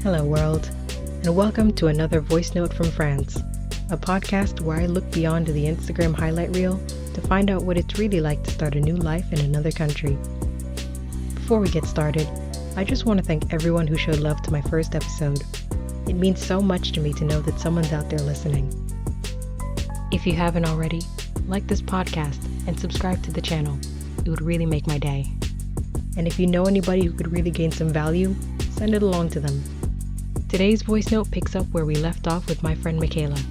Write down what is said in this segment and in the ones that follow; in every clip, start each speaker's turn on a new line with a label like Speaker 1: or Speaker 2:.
Speaker 1: Hello, world, and welcome to another voice note from France, a podcast where I look beyond the Instagram highlight reel to find out what it's really like to start a new life in another country. Before we get started, I just want to thank everyone who showed love to my first episode. It means so much to me to know that someone's out there listening. If you haven't already, like this podcast and subscribe to the channel. It would really make my day. And if you know anybody who could really gain some value, send it along to them. Today's voice note picks up where we left off with my friend Mikkala,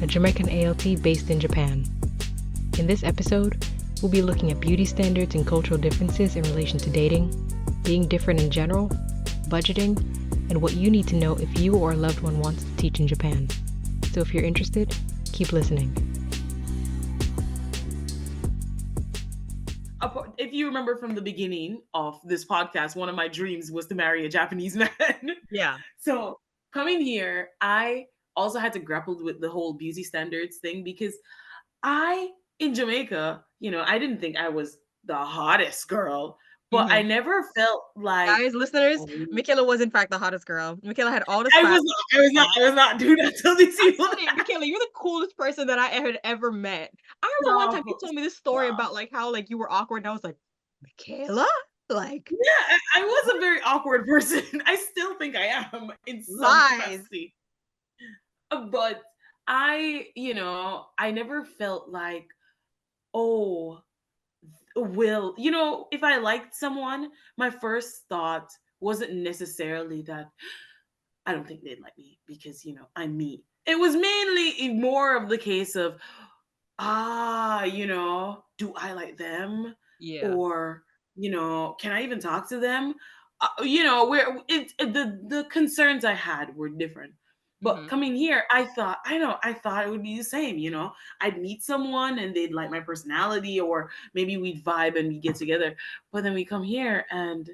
Speaker 1: a Jamaican ALT based in Japan. In this episode, we'll be looking at beauty standards and cultural differences in relation to dating, being different in general, budgeting, and what you need to know if you or a loved one wants to teach in Japan. So if you're interested, keep listening.
Speaker 2: If you remember from the beginning of this podcast, one of my dreams was to marry a Japanese man.
Speaker 1: Yeah.
Speaker 2: So coming here, I also had to grapple with the whole beauty standards thing because in Jamaica, I didn't think I was the hottest girl, but I never felt like...
Speaker 1: Guys, listeners, Mikkala was in fact the hottest girl. Mikkala had all the
Speaker 2: I was not doing that till these people.
Speaker 1: Mikkala, you're the coolest person that I had ever met. I remember one time you told me this story about how you were awkward, and I was like, Mikkala?
Speaker 2: Yeah, I was a very awkward person. I still think I am in some capacity. But I never felt like, if I liked someone, my first thought wasn't necessarily that I don't think they'd like me because, I'm me. It was mainly more of the case of, do I like them?
Speaker 1: Yeah.
Speaker 2: Or, can I even talk to them? Where the concerns I had were different. But coming here, I thought it would be the same, I'd meet someone and they'd like my personality, or maybe we'd vibe and we get together. But then we come here and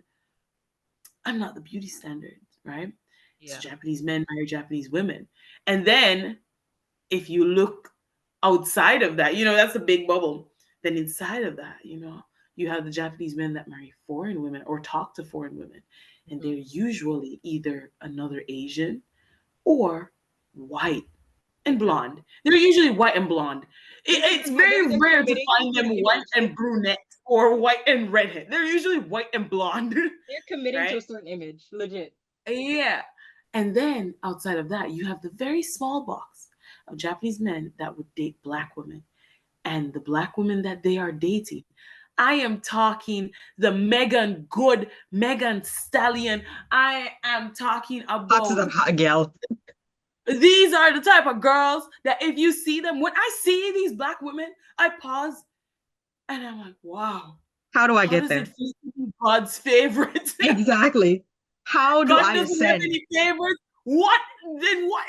Speaker 2: I'm not the beauty standard, right? Yeah. So Japanese men marry Japanese women. And then if you look outside of that, that's a big bubble. Then inside of that, you have the Japanese men that marry foreign women or talk to foreign women. And they're usually either another Asian or white and blonde. They're usually white and blonde. It's very rare to find them white and brunette or white and redhead. They're usually white and blonde.
Speaker 1: They're committing to a certain image, legit.
Speaker 2: Yeah. And then outside of that, you have the very small box of Japanese men that would date Black women. And the Black women that they are dating, I am talking the Megan Stallion. I am talking about
Speaker 1: hot girl.
Speaker 2: These are the type of girls that if you see them, when I see these Black women, I pause and I'm like, wow.
Speaker 1: How do I get there?
Speaker 2: God's favorite.
Speaker 1: Exactly. How do I ascend?
Speaker 2: Any favorites? What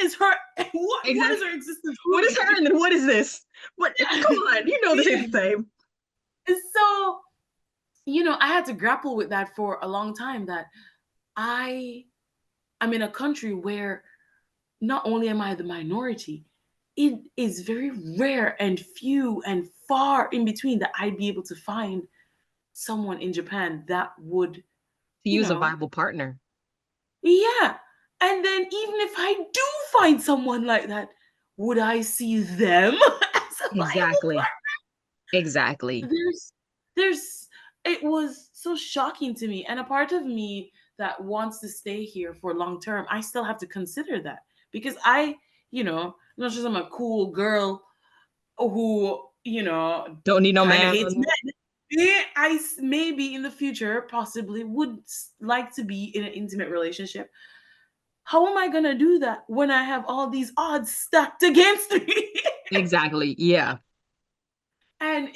Speaker 2: is her? What is her existence?
Speaker 1: What is her and then what is this? What? Come on, this ain't the same.
Speaker 2: So, I had to grapple with that for a long time, that I'm in a country where not only am I the minority, it is very rare and few and far in between that I'd be able to find someone in Japan that would
Speaker 1: use a viable partner.
Speaker 2: Yeah. And then even if I do find someone like that, would I see them as a viable partner?
Speaker 1: Exactly.
Speaker 2: It was so shocking to me. And a part of me that wants to stay here for long term, I still have to consider that. Because not just I'm a cool girl who,
Speaker 1: don't need no man.
Speaker 2: Hates men. Yeah, I maybe in the future possibly would like to be in an intimate relationship. How am I going to do that when I have all these odds stacked against me?
Speaker 1: Exactly. Yeah.
Speaker 2: And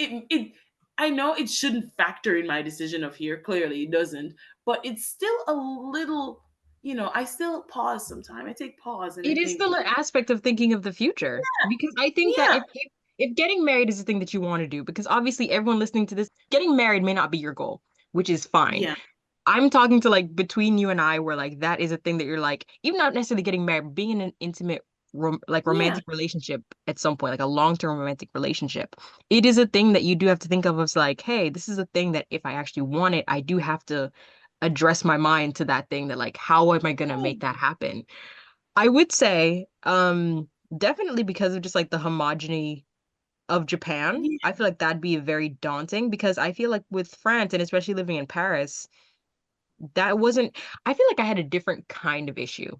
Speaker 2: I know it shouldn't factor in my decision of here. Clearly it doesn't, but it's still a little, I still pause sometimes. I take pause. And
Speaker 1: it is still an aspect of thinking of the future. Yeah. Because I think that if getting married is the thing that you want to do, because obviously everyone listening to this, getting married may not be your goal, which is fine. Yeah. I'm talking to between you and I, where that is a thing that you're even not necessarily getting married, being in an intimate romantic relationship at some point, a long-term romantic relationship. It is a thing that you do have to think of as hey, this is a thing that if I actually want it, I do have to address my mind to that thing that like, how am I gonna
Speaker 2: Oh,
Speaker 1: make that happen? I would say, definitely because of just like the homogeny of Japan.
Speaker 2: yeah.
Speaker 1: I feel like that'd be very daunting because I feel like with France and especially living in Paris, that wasn't, I feel like I had a different kind of issue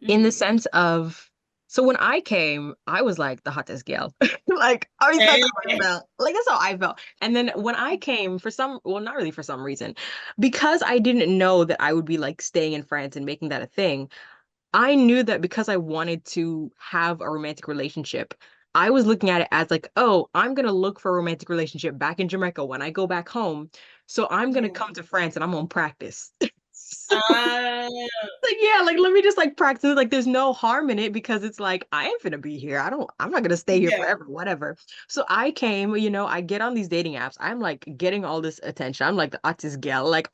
Speaker 1: in the
Speaker 2: Mm-hmm.
Speaker 1: sense of, so when I came, I was like the hottest girl. Like, at least that's how I
Speaker 2: Eh,
Speaker 1: felt. Like, that's how I felt. And then when I came, for some, well, not really for some reason, because I didn't know that I would be like staying in France and making that a thing, I knew that because I wanted to have a romantic relationship, I was looking at it as like, oh, I'm gonna look for a romantic relationship back in Jamaica when I go back home. So I'm gonna
Speaker 2: yeah.
Speaker 1: come to France and I'm gonna practice. So
Speaker 2: Ah,
Speaker 1: like, yeah, like let me just like practice. Like there's no harm in it because it's like I ain't gonna be here. I'm not gonna stay here
Speaker 2: yeah.
Speaker 1: forever, whatever. So I came, I get on these dating apps. I'm like getting all this attention. I'm like the artist gal. Like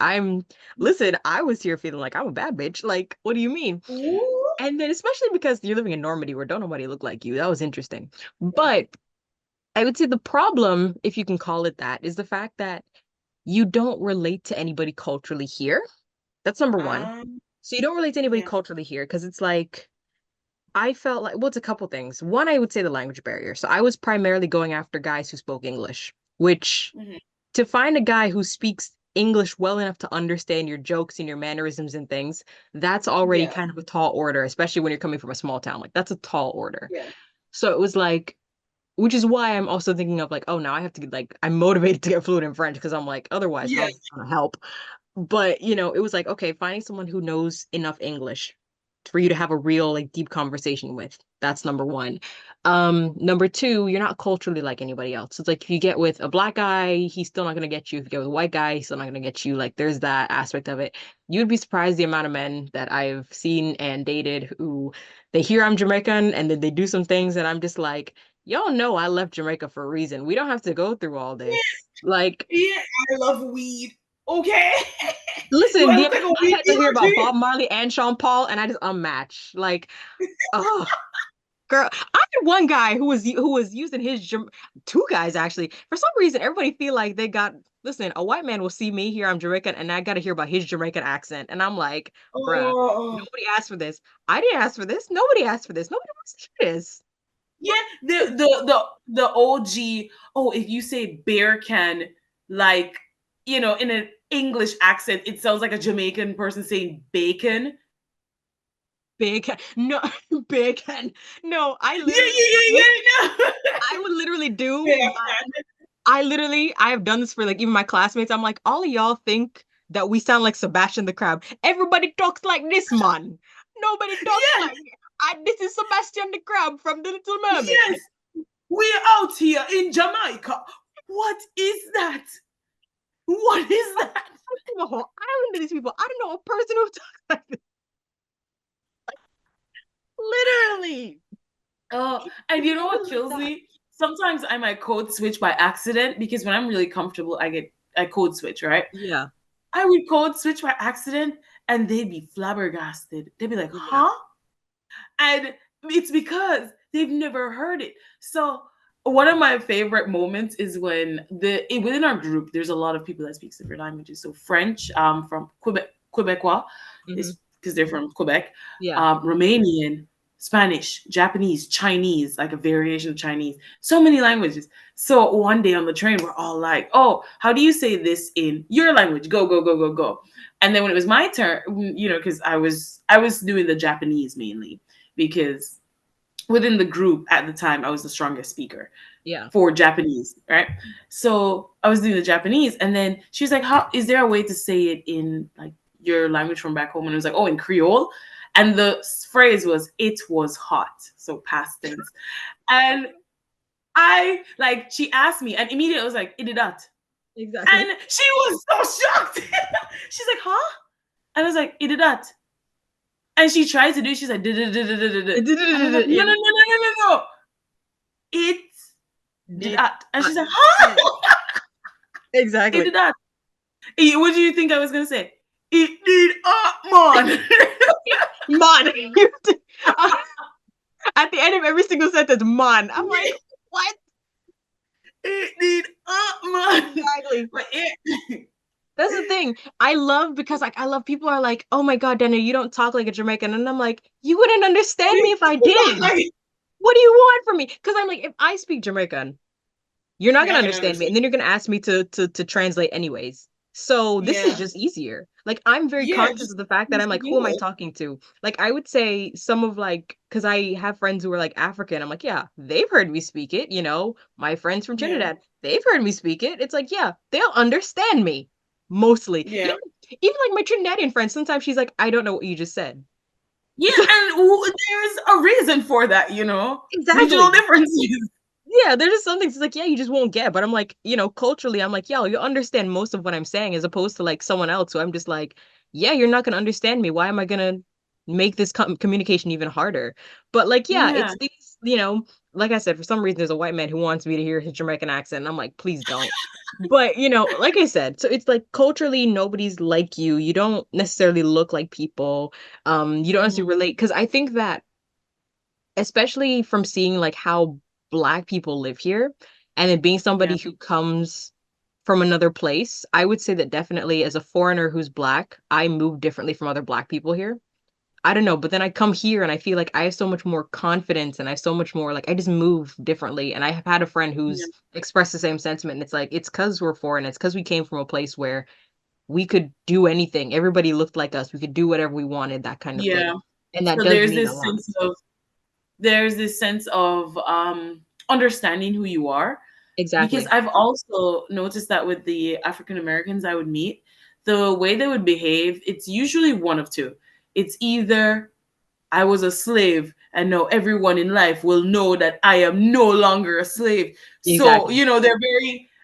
Speaker 1: listen, I was here feeling like I'm a bad bitch. Like, what do you mean?
Speaker 2: Ooh.
Speaker 1: And then especially because you're living in Normandy where don't nobody look like you. That was interesting. But I would say the problem, if you can call it that, is the fact that you don't relate to anybody culturally here. That's number one.
Speaker 2: Um,
Speaker 1: So you don't relate to anybody
Speaker 2: yeah.
Speaker 1: culturally here because it's like I felt like, well, it's a couple things. One, I would say the language barrier. So I was primarily going after guys who spoke English, which
Speaker 2: Hmm.
Speaker 1: to find a guy who speaks English well enough to understand your jokes and your mannerisms and things, that's already
Speaker 2: Yeah.
Speaker 1: kind of a tall order, especially when you're coming from a small town. Like that's a tall order.
Speaker 2: Yeah.
Speaker 1: So it was like, which is why I'm also thinking of like, oh, now I have to get like, I'm motivated to get fluent in French because I'm like, otherwise, how's
Speaker 2: Yes.
Speaker 1: it gonna help? But, it was like, okay, finding someone who knows enough English for you to have a real, like, deep conversation with. That's number one. Number two, you're not culturally like anybody else. It's like if you get with a black guy, he's still not gonna get you. If you get with a white guy, he's still not gonna get you. Like, there's that aspect of it. You'd be surprised the amount of men that I've seen and dated who they hear I'm Jamaican and then they do some things that I'm just like, y'all know I left Jamaica for a reason. We don't have to go through all this. Like,
Speaker 2: Yeah. I love weed. Okay. Do
Speaker 1: listen,
Speaker 2: I
Speaker 1: the
Speaker 2: look
Speaker 1: amount
Speaker 2: like a
Speaker 1: I
Speaker 2: weed
Speaker 1: had to
Speaker 2: dealer
Speaker 1: hear
Speaker 2: to
Speaker 1: about
Speaker 2: you?
Speaker 1: Bob Marley and Sean Paul, and I just unmatched. Like, oh, girl, I had one guy who was using two guys actually. For some reason, everybody feel like they got. Listen, a white man will see me here. I'm Jamaican, and I got to hear about his Jamaican accent, and I'm like, bruh,
Speaker 2: Oh,
Speaker 1: nobody asked for this. I didn't ask for this. Nobody asked for this. Nobody wants to hear this.
Speaker 2: yeah. The OG. Oh, if you say bear can, like, in an English accent, it sounds like a Jamaican person saying bacon.
Speaker 1: Big, no, big, no. I
Speaker 2: Yeah,
Speaker 1: literally
Speaker 2: yeah,
Speaker 1: do.
Speaker 2: yeah, yeah. No.
Speaker 1: I would literally do.
Speaker 2: Bear
Speaker 1: I have done this for like even my classmates. I'm like, all of y'all think that we sound like Sebastian the Crab. Everybody talks like this, man. Nobody talks
Speaker 2: Yes,
Speaker 1: like this is Sebastian the Crab from The Little
Speaker 2: yes.
Speaker 1: Mermaid.
Speaker 2: We're out here in Jamaica. What is that? What is that?
Speaker 1: I'm a whole island of these people. I don't know a person who talks like this. Literally.
Speaker 2: Oh, and you know what
Speaker 1: Literally
Speaker 2: kills
Speaker 1: that.
Speaker 2: me? Sometimes I might code switch by accident because when I'm really comfortable, I code switch, right?
Speaker 1: Yeah.
Speaker 2: I would code switch by accident and they'd be flabbergasted. They'd be like,
Speaker 1: Yeah.
Speaker 2: huh? And it's because they've never heard it. So one of my favorite moments is when within our group, there's a lot of people that speak different languages. So French, from Quebecois,
Speaker 1: Hmm.
Speaker 2: is because they're from Quebec,
Speaker 1: Yeah.
Speaker 2: Romanian, Spanish, Japanese, Chinese, like a variation of Chinese, so many languages. So one day on the train, we're all like, "Oh, how do you say this in your language? Go, go, go, go, go!" And then when it was my turn, because I was doing the Japanese mainly because within the group at the time I was the strongest speaker
Speaker 1: Yeah.
Speaker 2: for Japanese, right? So I was doing the Japanese, and then she was like, "How is there a way to say it in like your language from back home?" And I was like, "Oh, in Creole." And the phrase was, "It was hot," so past tense. And I like she asked me, and immediately I was like, "It did not."
Speaker 1: Exactly.
Speaker 2: And she was so shocked. She's like, "Huh?" And I was like, "It did not." And she tried to do it. She's like, "Duh, duh, duh, duh, duh, duh, duh." And I was like, "No, no,
Speaker 1: Yeah.
Speaker 2: no, no, no, no, no. It did
Speaker 1: Did
Speaker 2: not." And
Speaker 1: uh,
Speaker 2: she's like,
Speaker 1: yeah.
Speaker 2: "Huh?" It
Speaker 1: Exactly.
Speaker 2: did not. What do you think I was gonna say? It did not, man.
Speaker 1: Man. At the end of every single sentence, man. I'm like, what?
Speaker 2: It did not, man.
Speaker 1: Exactly.
Speaker 2: But it.
Speaker 1: That's the thing. I love because like I love people are like, oh my God, Dana, you don't talk like a Jamaican. And I'm like, you wouldn't understand me if I did.
Speaker 2: Like,
Speaker 1: What do you want from me? Because I'm like, if I speak Jamaican, you're not
Speaker 2: you're
Speaker 1: gonna
Speaker 2: not gonna
Speaker 1: understand me,
Speaker 2: understand.
Speaker 1: and then you're gonna ask me to translate anyways. So this is
Speaker 2: Yeah.
Speaker 1: just easier. Like I'm very
Speaker 2: Yeah,
Speaker 1: conscious
Speaker 2: just
Speaker 1: of the fact that I'm
Speaker 2: use
Speaker 1: like, who am I
Speaker 2: English.
Speaker 1: talking to? Like I would say some of like, because I have friends who are like African. I'm like, yeah, they've heard me speak it. You know, my friends from
Speaker 2: Yeah.
Speaker 1: Trinidad, they've heard me speak it. It's like, yeah, they'll understand me mostly.
Speaker 2: Yeah.
Speaker 1: Even like my Trinidadian friend, sometimes she's like, I don't know what you just said.
Speaker 2: Yeah, and there's a reason for that, regional
Speaker 1: Exactly.
Speaker 2: differences.
Speaker 1: Yeah, there's just some things it's like, yeah, you just won't get. But I'm like, culturally, I'm like, yo, you understand most of what I'm saying as opposed to like someone else who I'm just like, yeah, you're not gonna understand me. Why am I gonna make this communication even harder? But like, yeah,
Speaker 2: Yeah.
Speaker 1: it's these, like I said, for some reason, there's a white man who wants me to hear his Jamaican accent. And I'm like, please don't. But like I said, so it's like culturally, nobody's like you. You don't necessarily look like people. You don't necessarily
Speaker 2: Mhm.
Speaker 1: relate because I think that especially from seeing like how black people live here and then being
Speaker 2: Yeah.
Speaker 1: somebody who comes from another place, I would say that definitely as a foreigner who's black, I move differently from other black people here. I don't know, but then I come here and I feel like I have so much more confidence and I have so much more like I just move differently. And I have had a friend
Speaker 2: Yeah.
Speaker 1: who's expressed the same sentiment. And it's like it's because we're foreign. It's because we came from a place where we could do anything. Everybody looked like us. We could do whatever we wanted, that kind of
Speaker 2: Yeah.
Speaker 1: thing. And that
Speaker 2: So
Speaker 1: does mean a lot.
Speaker 2: there's this sense of understanding who you are, because
Speaker 1: Exactly.
Speaker 2: I've also noticed that with the African Americans I would meet, the way they would behave, it's usually one of two. It's either I was a slave and now everyone in life will know that I am no longer a slave. So,
Speaker 1: Exactly.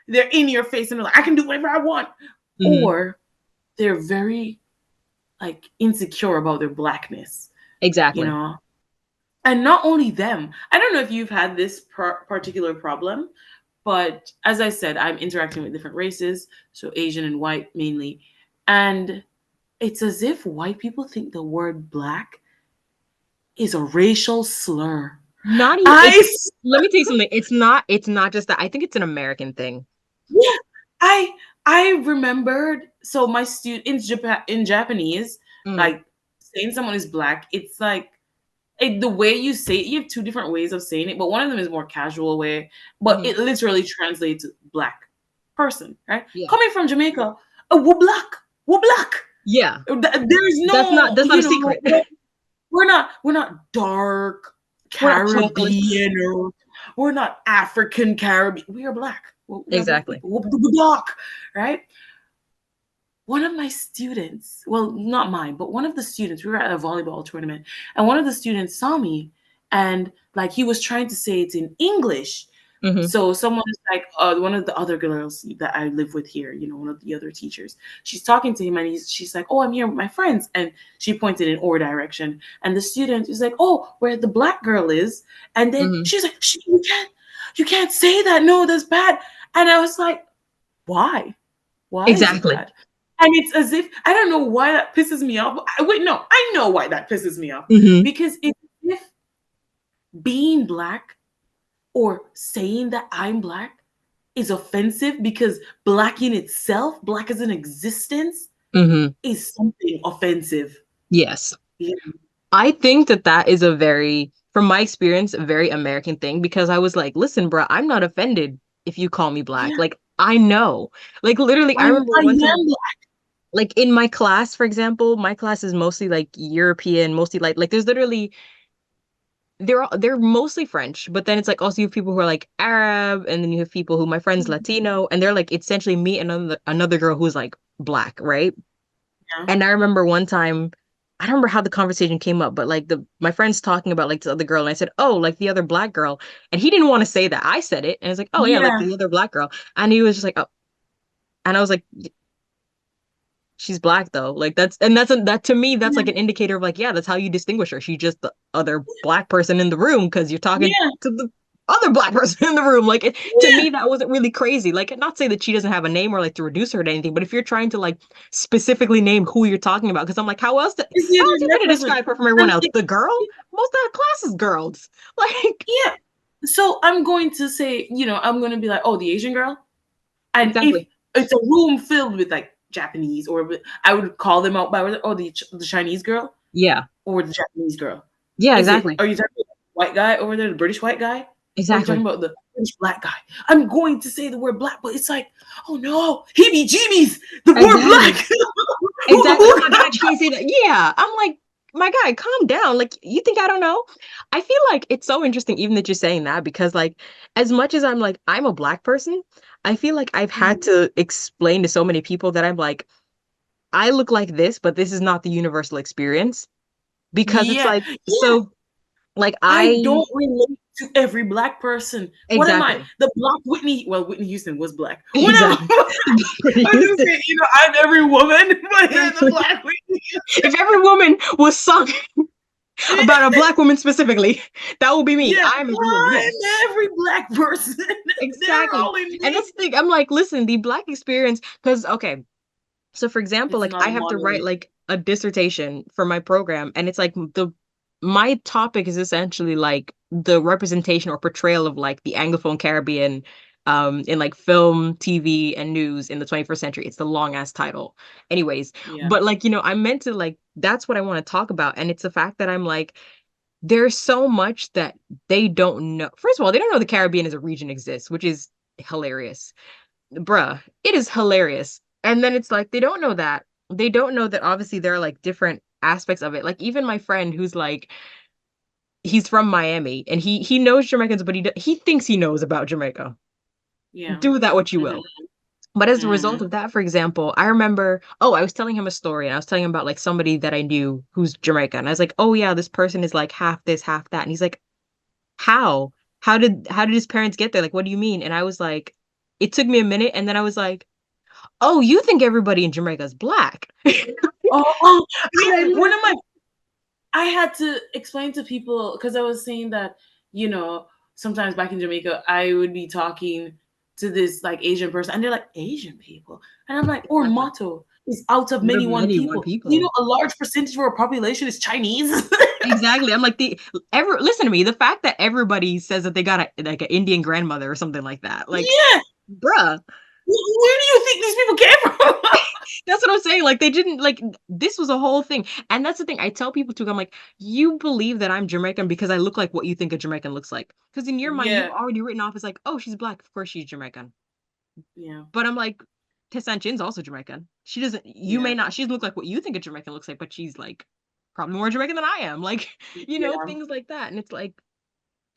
Speaker 2: they're in your face and they're like, I can do whatever I want.
Speaker 1: Hmm.
Speaker 2: Or they're very like insecure about their blackness, you
Speaker 1: Exactly.
Speaker 2: know? And not only them, I don't know if you've had this particular problem, but as I said, I'm interacting with different races, so Asian and white mainly. And it's as if white people think the word black is a racial slur.
Speaker 1: Not even
Speaker 2: I
Speaker 1: it's let me tell you something. It's not just that. I think it's an American thing.
Speaker 2: Yeah, I I remembered. So my student in Japanese,
Speaker 1: Mm,
Speaker 2: like saying someone is black, it's like the way you say it, you have two different ways of saying it, but one of them is more casual way, but
Speaker 1: hmm.
Speaker 2: it literally translates to black person, right?
Speaker 1: Yeah.
Speaker 2: Coming from Jamaica, we're black.
Speaker 1: Yeah.
Speaker 2: There's
Speaker 1: That's not
Speaker 2: no,
Speaker 1: that's not a secret.
Speaker 2: we're not dark
Speaker 1: We're not chocolate.
Speaker 2: Caribbean, or we're not African Caribbean. We are black. We are black
Speaker 1: Exactly.
Speaker 2: people. We're black, right? One of my students, well, not mine, but one of the students, we were at a volleyball tournament, and one of the students saw me, and like he was trying to say it in English.
Speaker 1: Hmm.
Speaker 2: So someone is like, one of the other girls that I live with here, one of the other teachers, she's talking to him, and she's like, oh, I'm here with my friends. And she pointed in our direction. And the student is like, oh, where the black girl is. And then
Speaker 1: Hmm.
Speaker 2: she's like, you can't say that. No, that's bad. And I was like, why? Why is it
Speaker 1: Exactly.
Speaker 2: bad? And it's as if I don't know why that pisses me off. Wait, no, I know why that pisses me off.
Speaker 1: Hmm.
Speaker 2: Because it's as if being black or saying that I'm black is offensive, because black in itself, black as an existence,
Speaker 1: Hmm.
Speaker 2: is something offensive.
Speaker 1: Yes.
Speaker 2: Yeah.
Speaker 1: I think that that is a very, from my experience, a very American thing because I was like, listen, bro, I'm not offended if you call me black.
Speaker 2: Yeah.
Speaker 1: Like, I know. Like, literally, I remember
Speaker 2: I
Speaker 1: one time,
Speaker 2: am black.
Speaker 1: like in my class, for example, my class is mostly like European, mostly like there's literally they're mostly French, but then it's like also you have people who are like Arab, and then you have people who my friend's Latino, and they're like essentially me and another girl who's like black, right?
Speaker 2: Yeah.
Speaker 1: And I remember one time, I don't remember how the conversation came up, but like the my friend's talking about like this other girl, and I said, "Oh, like the other black girl," and he didn't want to say that. I said it, and it's like, "Oh yeah, like
Speaker 2: Yeah.
Speaker 1: the other black girl," and he was just like, "Oh," and I was like, she's black though. Like that to me, that's
Speaker 2: Yeah.
Speaker 1: like an indicator of like, yeah, that's how you distinguish her. She's just the other black person in the room because you're talking
Speaker 2: Yeah.
Speaker 1: to the other black person in the room. Like to
Speaker 2: Yeah.
Speaker 1: me, that wasn't really crazy. Like not say that she doesn't have a name or like to reduce her to anything, but if you're trying to like specifically name who you're talking about, because I'm like,
Speaker 2: It's
Speaker 1: how else
Speaker 2: the
Speaker 1: are you
Speaker 2: other
Speaker 1: gonna
Speaker 2: black person.
Speaker 1: describe her from everyone
Speaker 2: And
Speaker 1: else? The girl? Most of that class is girls. Like
Speaker 2: yeah. So I'm going to say, I'm going to be like, oh, the Asian girl. And if
Speaker 1: exactly.
Speaker 2: it's a room filled with like Japanese, or I would call them out by, oh, the Chinese girl
Speaker 3: Yeah.
Speaker 2: or the Japanese girl.
Speaker 3: Yeah,
Speaker 2: Is it?
Speaker 3: exactly.
Speaker 2: Are you talking about the white guy over there, the British white guy? Or are you talking
Speaker 3: Exactly.
Speaker 2: about the British black guy? I'm going to say the word black, but it's like, oh no, heebie-jeebies, the word
Speaker 3: Exactly.
Speaker 2: black.
Speaker 3: Exactly. I'm like, God, you can't say that. Yeah. I'm like, my guy, calm down. Like, you think I don't know? I feel like it's so interesting, even that you're saying that, because like, as much as I'm like, I'm a black person, I feel like I've had to explain to so many people that I'm like, I look like this, but this is not the universal experience. Because it's
Speaker 2: Yeah,
Speaker 3: like,
Speaker 2: yeah.
Speaker 3: so like
Speaker 2: I
Speaker 3: I
Speaker 2: don't relate to every black person. What am I?
Speaker 3: exactly.
Speaker 2: The black Whitney? Well, Whitney Houston was black. What am
Speaker 3: Exactly.
Speaker 2: I?
Speaker 3: Pretty
Speaker 2: I was just
Speaker 3: Houston.
Speaker 2: saying, I'm every woman, but yeah, the
Speaker 3: Exactly.
Speaker 2: black Whitney.
Speaker 3: If every woman was sung about a black woman specifically, that will be me.
Speaker 2: Yeah,
Speaker 3: I'm every woman.
Speaker 2: I'm
Speaker 3: Yes.
Speaker 2: every black person. They're
Speaker 3: Exactly.
Speaker 2: all in
Speaker 3: And
Speaker 2: me.
Speaker 3: that's the thing. I'm like, listen, the black experience, because okay, so for example,
Speaker 2: It's
Speaker 3: like
Speaker 2: not
Speaker 3: I
Speaker 2: a
Speaker 3: have to write
Speaker 2: monolith.
Speaker 3: like a dissertation for my program, and it's like the my topic is essentially like the representation or portrayal of like the Anglophone Caribbean in like film, TV, and news in the 21st century. It's the long ass title. Anyways,
Speaker 2: Yeah,
Speaker 3: but like, I'm meant to like that's what I want to talk about. And it's the fact that I'm like, there's so much that they don't know. First of all, they don't know the Caribbean as a region exists, which is hilarious. Bruh, it is hilarious. And then it's like they don't know that. They don't know that obviously there are like different aspects of it. Like even my friend who's like he's from Miami and he knows Jamaicans, but he thinks he knows about Jamaica.
Speaker 2: yeah.
Speaker 3: Do with that what you
Speaker 2: Hmm.
Speaker 3: will. But as a result
Speaker 2: Hmm.
Speaker 3: of that, for example, I remember, I was telling him a story and I was telling him about like somebody that I knew who's Jamaican. And I was like, oh yeah, this person is like half this, half that. And he's like, how? How did his parents get there? Like, what do you mean? And I was like, it took me a minute, and then I was like, oh, you think everybody in Jamaica is black?
Speaker 2: Oh,
Speaker 3: And
Speaker 2: yeah.
Speaker 3: I
Speaker 2: One of my
Speaker 3: literally,
Speaker 2: I had to explain to people because I was saying that, sometimes back in Jamaica, I would be talking to this like Asian person, and they're like, Asian people. And I'm like, or
Speaker 3: exactly.
Speaker 2: motto is out of
Speaker 3: Out of
Speaker 2: many one
Speaker 3: many one
Speaker 2: people.
Speaker 3: people.
Speaker 2: A large percentage of our population is Chinese.
Speaker 3: Exactly. I'm like listen to me. The fact that everybody says that they got like an Indian grandmother or something like that, like,
Speaker 2: Yeah.
Speaker 3: bruh.
Speaker 2: Where do you think these people came from?
Speaker 3: That's what I'm saying. Like they didn't like this was a whole thing. And that's the thing. I tell people too, I'm like, you believe that I'm Jamaican because I look like what you think a Jamaican looks like. Because in your mind, you've
Speaker 2: Yeah.
Speaker 3: already written off as like, oh, she's black. Of course she's Jamaican.
Speaker 2: Yeah.
Speaker 3: But I'm like, Tessan Chin's also Jamaican. She doesn't you
Speaker 2: Yeah.
Speaker 3: may not she doesn't look like what you think a Jamaican looks like, but she's like probably more Jamaican than I am. Like,
Speaker 2: Yeah.
Speaker 3: things like that. And it's like,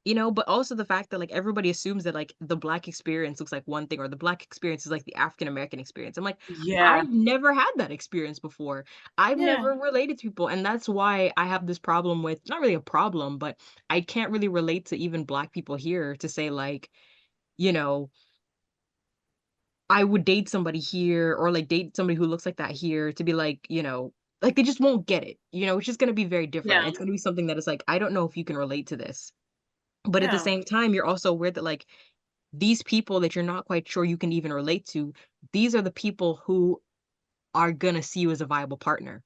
Speaker 3: but also the fact that like everybody assumes that like the black experience looks like one thing or the black experience is like the African American experience. I'm like,
Speaker 2: Yeah.
Speaker 3: I've never had that experience before. I've
Speaker 2: Yeah.
Speaker 3: never related to people. And that's why I have this problem with not really a problem, but I can't really relate to even black people here to say like, you know, I would date somebody here or like date somebody who looks like that here to be like, like they just won't get it. It's just gonna be very different.
Speaker 2: Yeah.
Speaker 3: It's gonna be something that is like, I don't know if you can relate to this. But at the
Speaker 2: Yeah.
Speaker 3: same time, you're also aware that like these people that you're not quite sure you can even relate to, these are the people who are gonna see you as a viable partner.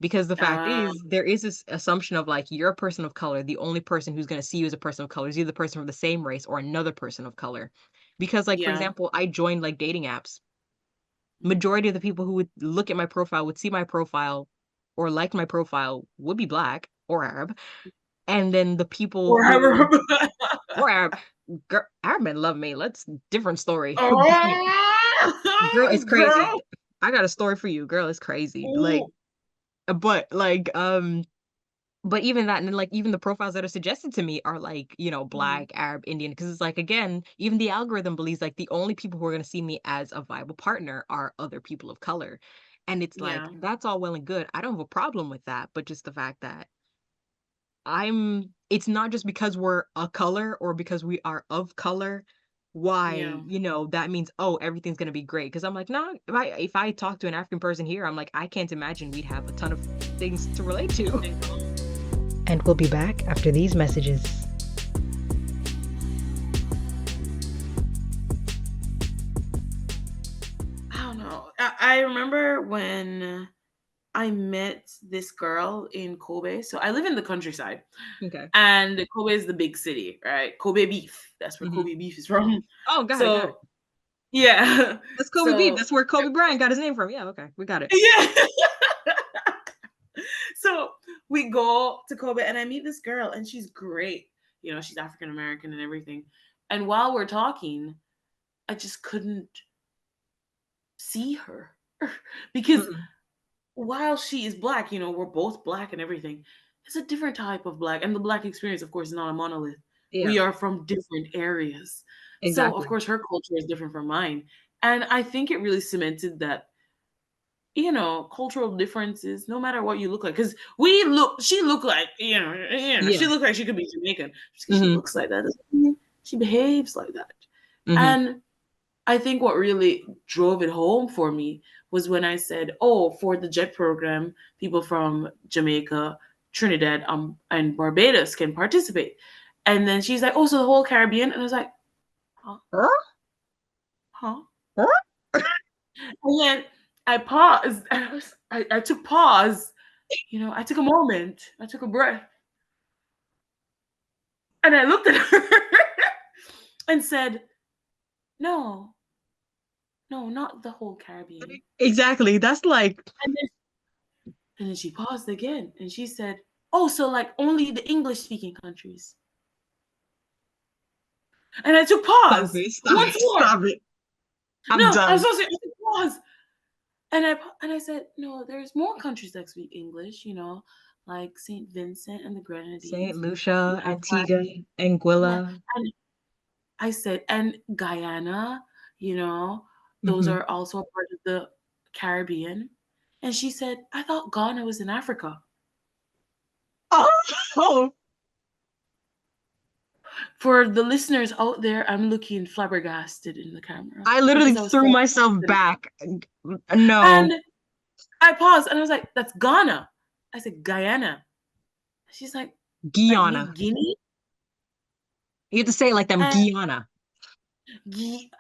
Speaker 3: Because the fact
Speaker 2: Um,
Speaker 3: is, there is this assumption of like you're a person of color. The only person who's gonna see you as a person of color is either the person from the same race or another person of color. Because like for
Speaker 2: yeah.
Speaker 3: example, I joined like dating apps. Majority of the people who would look at my profile would see my profile or like my profile would be black or Arab. And then the people
Speaker 2: Or
Speaker 3: who
Speaker 2: however.
Speaker 3: or Arab, Arab men love me. Let's different story. Girl, it's
Speaker 2: Oh,
Speaker 3: crazy.
Speaker 2: girl.
Speaker 3: I got a story for you. Girl, it's crazy. Like,
Speaker 2: Ooh.
Speaker 3: but even that, and then like even the profiles that are suggested to me are like,
Speaker 2: Mhm.
Speaker 3: black, Arab, Indian, because it's like again, even the algorithm believes like the only people who are gonna see me as a viable partner are other people of color. And it's like
Speaker 2: Yeah.
Speaker 3: that's all well and good. I don't have a problem with that, but just the fact that it's not just because we're a color or because we are of color why,
Speaker 2: Yeah.
Speaker 3: that means, oh, everything's gonna be great. Because I'm like, no, if I talk to an African person here, I'm like, I can't imagine we'd have a ton of things to relate to.
Speaker 1: And we'll be back after these messages.
Speaker 2: I don't know. I remember when I met this girl in Kobe. So I live in the countryside,
Speaker 3: Okay.
Speaker 2: and Kobe is the big city, right? Kobe beef. That's where
Speaker 3: Hmm.
Speaker 2: Kobe beef is from.
Speaker 3: Oh, got it, got
Speaker 2: So
Speaker 3: it.
Speaker 2: Yeah.
Speaker 3: That's Kobe beef.
Speaker 2: So
Speaker 3: That's where Kobe Bryant got his name from. Yeah, okay, we got it.
Speaker 2: yeah. So we go to Kobe and I meet this girl and she's great. You know, she's African American and everything. And while we're talking, I just couldn't see her because
Speaker 3: Mhm.
Speaker 2: while she is black, you know, we're both black and everything. It's a different type of black. And the black experience, of course, is not a monolith.
Speaker 3: Yeah,
Speaker 2: We are from different areas. So, of
Speaker 3: exactly.
Speaker 2: course, her culture is different from mine. And I think it really cemented that, you know, cultural differences, no matter what you look like. Because she looked like, she
Speaker 3: Yeah.
Speaker 2: looked like she could be Jamaican. Just 'cause she
Speaker 3: Hmm.
Speaker 2: looks like that doesn't mean she behaves like that.
Speaker 3: Hmm.
Speaker 2: And I think what really drove it home for me was when I said, "Oh, for the JET program, people from Jamaica, Trinidad, and Barbados can participate." And then she's like, "Oh, so the whole Caribbean?" And I was like, "Huh?
Speaker 3: Huh?
Speaker 2: Huh?"
Speaker 3: Huh?
Speaker 2: And then I paused. And I took pause. You know, I took a moment. I took a breath, and I looked at her and said, "No, no, not the whole Caribbean."
Speaker 3: Exactly. That's like
Speaker 2: And then she paused again and she said, "Oh, so like only the English speaking countries." And I took
Speaker 3: stop
Speaker 2: pause
Speaker 3: it, stop
Speaker 2: once
Speaker 3: it,
Speaker 2: more.
Speaker 3: stop it. I'm
Speaker 2: No, I'm
Speaker 3: done.
Speaker 2: so serious. I took pause. And I said, "No, there's more countries that speak English, you know, like St. Vincent and the
Speaker 3: Saint
Speaker 2: Grenadines. We
Speaker 3: Lucia,
Speaker 2: have that."
Speaker 3: Antigua,
Speaker 2: Yeah.
Speaker 3: Anguilla.
Speaker 2: And I said, and Guyana, you know, those
Speaker 3: Hmm.
Speaker 2: are also a part of the Caribbean. And she said, "I thought Ghana was in Africa."
Speaker 3: Oh,
Speaker 2: For the listeners out there, I'm looking flabbergasted in the camera
Speaker 3: I literally
Speaker 2: because I was
Speaker 3: threw
Speaker 2: so
Speaker 3: myself
Speaker 2: excited.
Speaker 3: back. No,
Speaker 2: And I paused and I was like, "That's Ghana." I said, "Guyana." She's like New
Speaker 3: Guyana.
Speaker 2: Guinea?
Speaker 3: You have to say it like them,
Speaker 2: And,
Speaker 3: Guyana.
Speaker 2: Gui-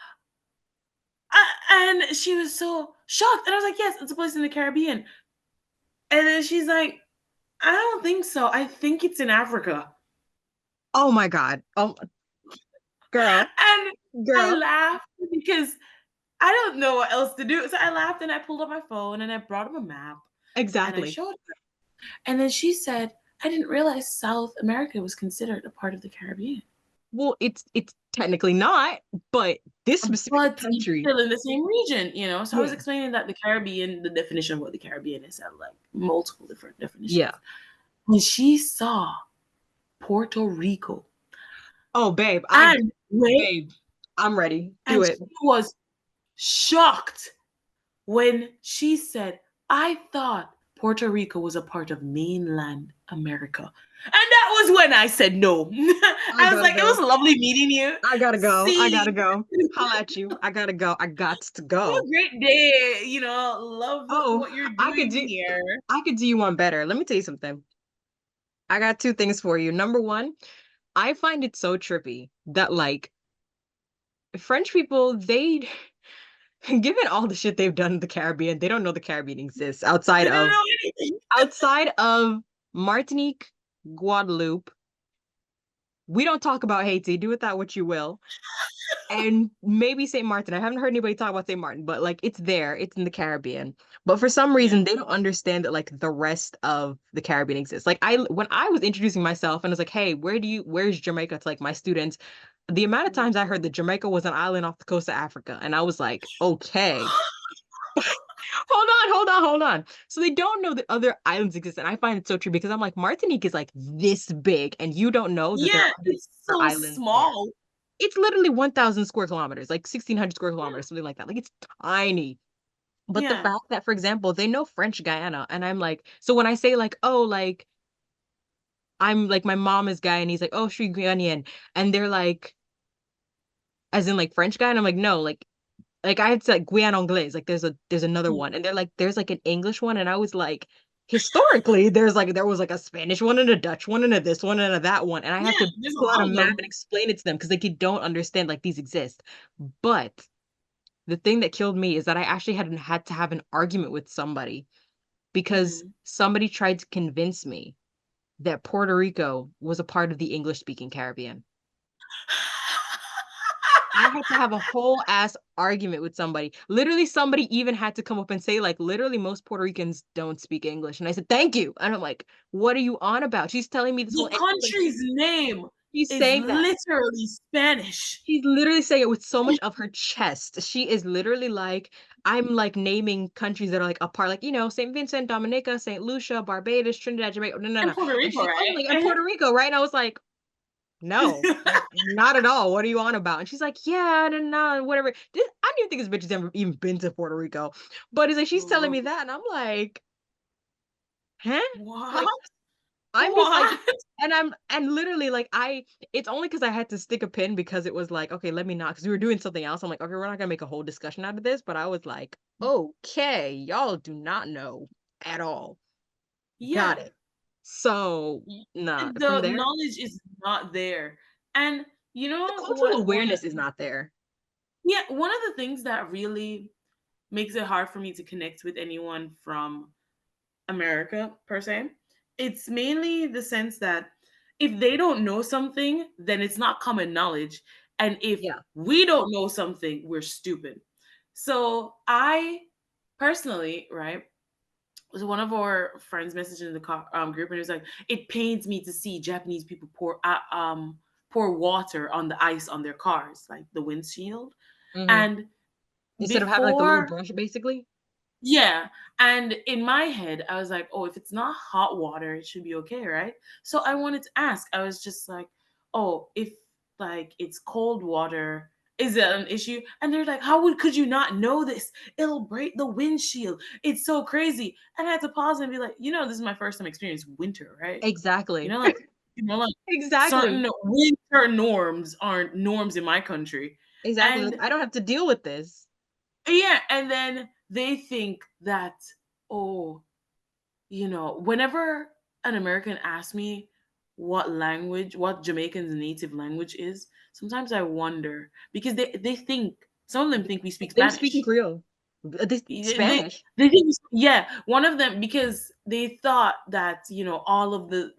Speaker 2: and she was so shocked. And I was like, "Yes, it's a place in the Caribbean." And then she's like, "I don't think so. I think it's in Africa."
Speaker 3: Oh my God. Oh, girl,
Speaker 2: And I
Speaker 3: girl.
Speaker 2: laughed because I don't know what else to do. So I laughed and I pulled up my phone and I brought him a map and I
Speaker 3: Exactly.
Speaker 2: showed her. And then she said, "I didn't realize South America was considered a part of the Caribbean."
Speaker 3: Well, it's technically not, but this specific
Speaker 2: But it's
Speaker 3: country,
Speaker 2: still in the same region, you know? So I was
Speaker 3: yeah,
Speaker 2: explaining that the Caribbean, the definition of what the Caribbean is, had like multiple different
Speaker 3: yeah.
Speaker 2: definitions. When she saw Puerto Rico
Speaker 3: Oh, babe,
Speaker 2: and wait,
Speaker 3: babe, I'm ready. Do
Speaker 2: and
Speaker 3: it.
Speaker 2: she was shocked when she said, "I thought Puerto Rico was a part of mainland America." And that was when I said no.
Speaker 3: I
Speaker 2: I was
Speaker 3: gotta
Speaker 2: like, "It was
Speaker 3: go.
Speaker 2: lovely meeting you.
Speaker 3: I gotta go. I gotta
Speaker 2: See,
Speaker 3: go. Holla at you. I gotta go. I got to
Speaker 2: have
Speaker 3: go.
Speaker 2: a great day. You know, love
Speaker 3: Oh,
Speaker 2: what you're
Speaker 3: I could
Speaker 2: doing
Speaker 3: do
Speaker 2: here."
Speaker 3: I could do you one better. Let me tell you something. I got two things for you. Number one, I find it so trippy that like French people, they given all the shit they've done in the Caribbean, they don't know the Caribbean exists
Speaker 2: They don't know anything.
Speaker 3: outside of Martinique, Guadeloupe. We don't talk about Haiti. Do with that what you will. And maybe St. Martin. I haven't heard anybody talk about St. Martin, but like it's there. It's in the Caribbean. But for some
Speaker 2: Yeah.
Speaker 3: reason, they don't understand that like the rest of the Caribbean exists. Like when I was introducing myself and I was like, "Hey, where's Jamaica?" to like my students, the amount of
Speaker 2: Mhm.
Speaker 3: times I heard that Jamaica was an island off the coast of Africa, and I was like, "Okay." Hold on. So they don't know that other islands exist, and I find it so true because I'm like, Martinique is like this big, and you don't know that there are
Speaker 2: Yeah,
Speaker 3: other
Speaker 2: it's so
Speaker 3: islands there.
Speaker 2: small.
Speaker 3: It's literally 1,000 square kilometers, like 1,600 square
Speaker 2: Yeah.
Speaker 3: kilometers, something like that. Like it's tiny. But the
Speaker 2: Yeah.
Speaker 3: fact that, for example, they know French Guyana, and I'm like, so when I say like, oh, like I'm like my mom is Guyanese, like, oh, je suis Guyanien, and they're like, as in like French guy, and I'm like, no, like I had to like Guyane Anglaise, like there's another
Speaker 2: Mm.
Speaker 3: one, and they're like there's like an English one, and I was like, historically, there was like a Spanish one and a Dutch one and a this one and a that one, and I
Speaker 2: Yeah,
Speaker 3: had to
Speaker 2: there's a
Speaker 3: pull out
Speaker 2: lot
Speaker 3: a
Speaker 2: of
Speaker 3: map
Speaker 2: them.
Speaker 3: and explain it to them because like you don't understand like these exist. But the thing that killed me is that I actually had to have an argument with somebody because
Speaker 2: Mhm.
Speaker 3: somebody tried to convince me that Puerto Rico was a part of the English speaking Caribbean. I had to have a whole ass argument with somebody. Literally, somebody even had to come up and say, like, literally, most Puerto Ricans don't speak English. And I said, thank you. And I'm like, what are you on about? She's telling me this whole,
Speaker 2: The
Speaker 3: like,
Speaker 2: country's name
Speaker 3: she's
Speaker 2: is
Speaker 3: saying that.
Speaker 2: literally Spanish.
Speaker 3: She's literally saying it with so much of her chest. She is literally like, I'm like naming countries that are like apart, like, St. Vincent, Dominica, St. Lucia, Barbados, Trinidad, Jamaica. No, no,
Speaker 2: And
Speaker 3: no.
Speaker 2: Puerto
Speaker 3: And
Speaker 2: Rico,
Speaker 3: she's like, oh
Speaker 2: right?
Speaker 3: my God, Puerto Rico, right? And I was like, no, not at all. What are you on about? And she's like, yeah, no, no, whatever. I don't even think this bitch has ever even been to Puerto Rico. But it's like she's telling
Speaker 2: Bro,
Speaker 3: me that, and I'm like, huh?
Speaker 2: what?
Speaker 3: Like I'm just like,
Speaker 2: What?
Speaker 3: and literally like it's only because I had to stick a pin because it was like, okay, let me not because we were doing something else. I'm like, okay, we're not gonna make a whole discussion out of this, but I was like, okay, y'all do not know at all. Got
Speaker 2: Yeah.
Speaker 3: it. So nah, from
Speaker 2: The
Speaker 3: there,
Speaker 2: knowledge is not there. And you
Speaker 3: the
Speaker 2: know
Speaker 3: cultural
Speaker 2: what one
Speaker 3: awareness is not there.
Speaker 2: yeah, one of the things that really makes it hard for me to connect with anyone from America per se, it's mainly the sense that if they don't know something, then it's not common knowledge. And if
Speaker 3: Yeah.
Speaker 2: we don't know something, we're stupid. So I personally, right, was one of our friends messaging in the group, and he was like, "It pains me to see Japanese people pour water on the ice on their cars, like the windshield."
Speaker 3: Hmm.
Speaker 2: And
Speaker 3: Instead of having like the little
Speaker 2: before,
Speaker 3: brush, basically.
Speaker 2: yeah, and in my head, I was like, "Oh, if it's not hot water, it should be okay, right?" So I wanted to ask. I was just like, "Oh, if like it's cold water, is it an issue?" And they're like, could you not know this? It'll break the windshield. It's so crazy." And I had to pause and be like, this is my first time experiencing winter, right?
Speaker 3: Exactly.
Speaker 2: Like, like
Speaker 3: Exactly.
Speaker 2: certain winter norms aren't norms in my country.
Speaker 3: Exactly. Like
Speaker 2: And
Speaker 3: I don't have to deal with this.
Speaker 2: yeah, and then they think that, oh, whenever an American asks me what Jamaican's native language is, sometimes I wonder because they think some of them think we speak
Speaker 3: They're speaking
Speaker 2: Spanish.
Speaker 3: Creole.
Speaker 2: They
Speaker 3: Spanish.
Speaker 2: they think yeah, one of them because they thought that all of the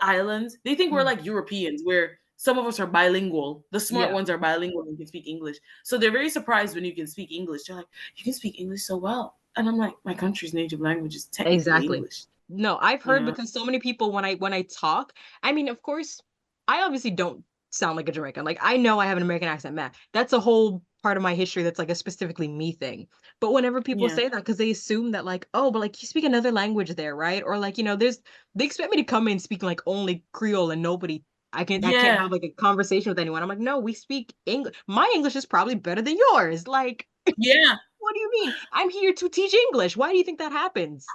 Speaker 2: islands they think we're
Speaker 3: Mm.
Speaker 2: like Europeans where some of us are bilingual. The smart
Speaker 3: Yeah.
Speaker 2: ones are bilingual and can speak English. So they're very surprised when you can speak English. They're like, "You can speak English so well." And I'm like, "My country's native language is technically
Speaker 3: Exactly.
Speaker 2: English."
Speaker 3: No, I've
Speaker 2: You
Speaker 3: heard
Speaker 2: know?
Speaker 3: because so many people when I talk, I mean, of course, I obviously don't sound like a Jamaican. Like I know I have an American accent, man. That's a whole part of my history that's like a specifically me thing. But whenever people
Speaker 2: Yeah.
Speaker 3: say that, because they assume that like, oh, but like you speak another language there, right? Or like, they expect me to come in speaking like only Creole and nobody I can't
Speaker 2: Yeah.
Speaker 3: have like a conversation with anyone. I'm like, no, we speak English. My English is probably better than yours. Like,
Speaker 2: Yeah.
Speaker 3: what do you mean? I'm here to teach English. Why do you think that happens?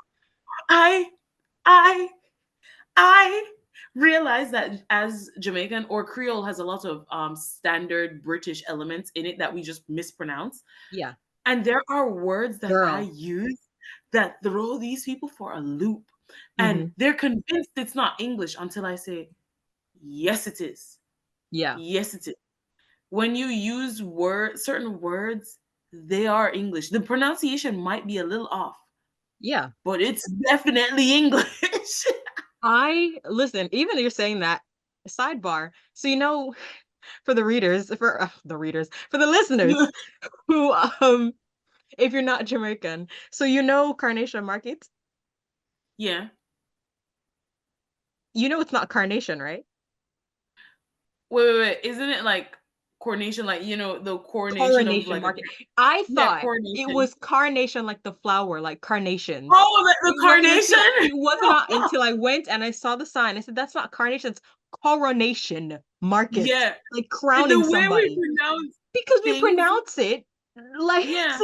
Speaker 2: I I I realize that as Jamaican or Creole has a lot of standard British elements in it that we just mispronounce.
Speaker 3: Yeah,
Speaker 2: And there are words that I
Speaker 3: girl.
Speaker 2: use that throw these people for a loop. And
Speaker 3: Hmm.
Speaker 2: they're convinced it's not English until I say, yes, it is.
Speaker 3: Yeah.
Speaker 2: Yes, it is. When you use certain words, they are English. The pronunciation might be a little off,
Speaker 3: Yeah.
Speaker 2: but it's definitely English.
Speaker 3: I listen, even you're saying that, sidebar. So for for the listeners who if you're not Jamaican, so Carnation Market?
Speaker 2: Yeah.
Speaker 3: It's not Carnation, right?
Speaker 2: Wait. Isn't it like coordination, like the coordination of
Speaker 3: Coronation
Speaker 2: like a
Speaker 3: Market. I
Speaker 2: yeah,
Speaker 3: thought it
Speaker 2: coordination.
Speaker 3: was carnation like the flower, like carnations.
Speaker 2: Oh, the
Speaker 3: It wasn't until
Speaker 2: carnation.
Speaker 3: I went and I saw the sign. I said, that's not carnation, it's coronation market.
Speaker 2: Yeah.
Speaker 3: Like
Speaker 2: And the
Speaker 3: crowning
Speaker 2: way we
Speaker 3: somebody.
Speaker 2: pronounce
Speaker 3: Because we
Speaker 2: things,
Speaker 3: pronounce it like
Speaker 2: yeah.